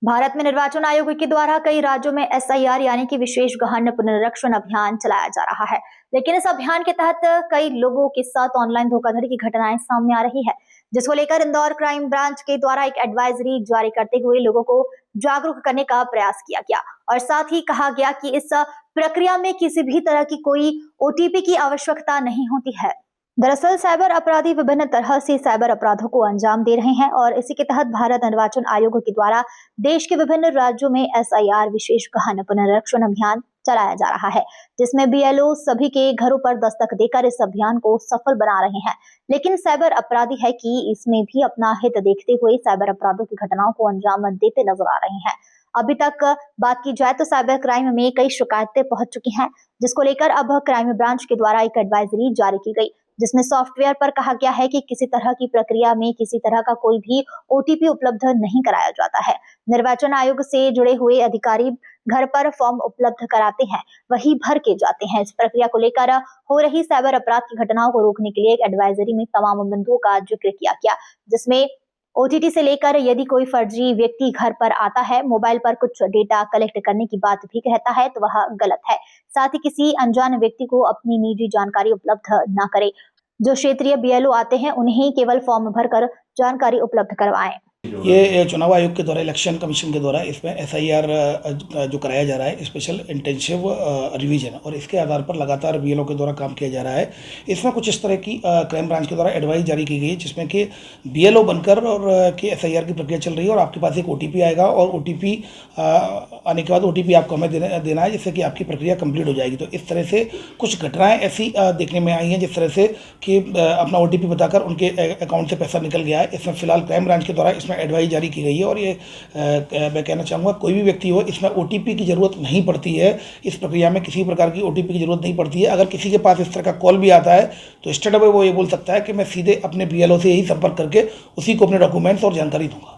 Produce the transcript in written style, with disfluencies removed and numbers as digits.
भारत में निर्वाचन आयोग के द्वारा कई राज्यों में एसआईआर यानी कि विशेष गहन पुनरीक्षण अभियान चलाया जा रहा है। लेकिन इस अभियान के तहत कई लोगों के साथ ऑनलाइन धोखाधड़ी की घटनाएं सामने आ रही है, जिसको लेकर इंदौर क्राइम ब्रांच के द्वारा एक एडवाइजरी जारी करते हुए लोगों को जागरूक करने का प्रयास किया गया और साथ ही कहा गया कि इस प्रक्रिया में किसी भी तरह की कोई ओटीपी की आवश्यकता नहीं होती है। दरअसल साइबर अपराधी विभिन्न तरह से साइबर अपराधों को अंजाम दे रहे हैं और इसी के तहत भारत निर्वाचन आयोग के द्वारा देश के विभिन्न राज्यों में एसआईआर विशेष गहन पुनरीक्षण अभियान चलाया जा रहा है, जिसमें बीएलओ सभी के घरों पर दस्तक देकर इस अभियान को सफल बना रहे हैं। लेकिन साइबर अपराधी है कि इसमें भी अपना हित देखते हुए साइबर अपराधों की घटनाओं को अंजाम देते नजर आ रहे हैं। अभी तक बात की जाए तो साइबर क्राइम में कई शिकायतें पहुंच चुकी हैं, जिसको लेकर अब क्राइम ब्रांच के द्वारा एक एडवाइजरी जारी की गई, जिसमें सॉफ्टवेयर पर कहा गया है कि किसी तरह की प्रक्रिया में किसी तरह का कोई भी ओटीपी उपलब्ध नहीं कराया जाता है। निर्वाचन आयोग से जुड़े हुए अधिकारी घर पर फॉर्म उपलब्ध कराते हैं, वही भर के जाते हैं। इस प्रक्रिया को लेकर हो रही साइबर अपराध की घटनाओं को रोकने के लिए एक एडवाइजरी में तमाम बिंदुओं का जिक्र किया गया, जिसमें ओटीटी से लेकर यदि कोई फर्जी व्यक्ति घर पर आता है, मोबाइल पर कुछ डेटा कलेक्ट करने की बात भी कहता है तो वह गलत है। साथ ही किसी अनजान व्यक्ति को अपनी निजी जानकारी उपलब्ध न करे। जो क्षेत्रीय बीएलओ आते हैं उन्हें केवल फॉर्म भरकर जानकारी उपलब्ध करवाएं। ये चुनाव आयोग के द्वारा, इलेक्शन कमीशन के द्वारा इसमें एसआईआर जो कराया जा रहा है, स्पेशल इंटेंसिव रिवीजन, और इसके आधार पर लगातार बीएलओ के द्वारा काम किया जा रहा है। इसमें कुछ इस तरह की क्राइम ब्रांच के द्वारा एडवाइस जारी की गई है, जिसमें कि बीएलओ बनकर और कि एसआईआर की प्रक्रिया चल रही है और आपके पास एक ओटीपी आएगा और ओटीपी आने के बाद ओटीपी आपको हमें देना है, जिससे कि आपकी प्रक्रिया कंप्लीट हो जाएगी। तो इस तरह से कुछ घटनाएं ऐसी देखने में आई हैं, जिस तरह से कि अपना ओटीपी बताकर उनके अकाउंट से पैसा निकल गया है। इसमें फिलहाल क्राइम ब्रांच के द्वारा इसमें एडवाइस जारी की गई है और ये मैं कहना चाहूँगा कोई भी व्यक्ति हो, इसमें ओटीपी की ज़रूरत नहीं पड़ती है। इस प्रक्रिया में किसी प्रकार की ओटीपी की ज़रूरत नहीं पड़ती है। अगर किसी के पास इस तरह का कॉल भी आता है तो स्टेट अवे वो ये बोल सकता है कि मैं सीधे अपने बीएलओ से यही संपर्क करके उसी को अपने डॉक्यूमेंट्स और जानकारी दूंगा।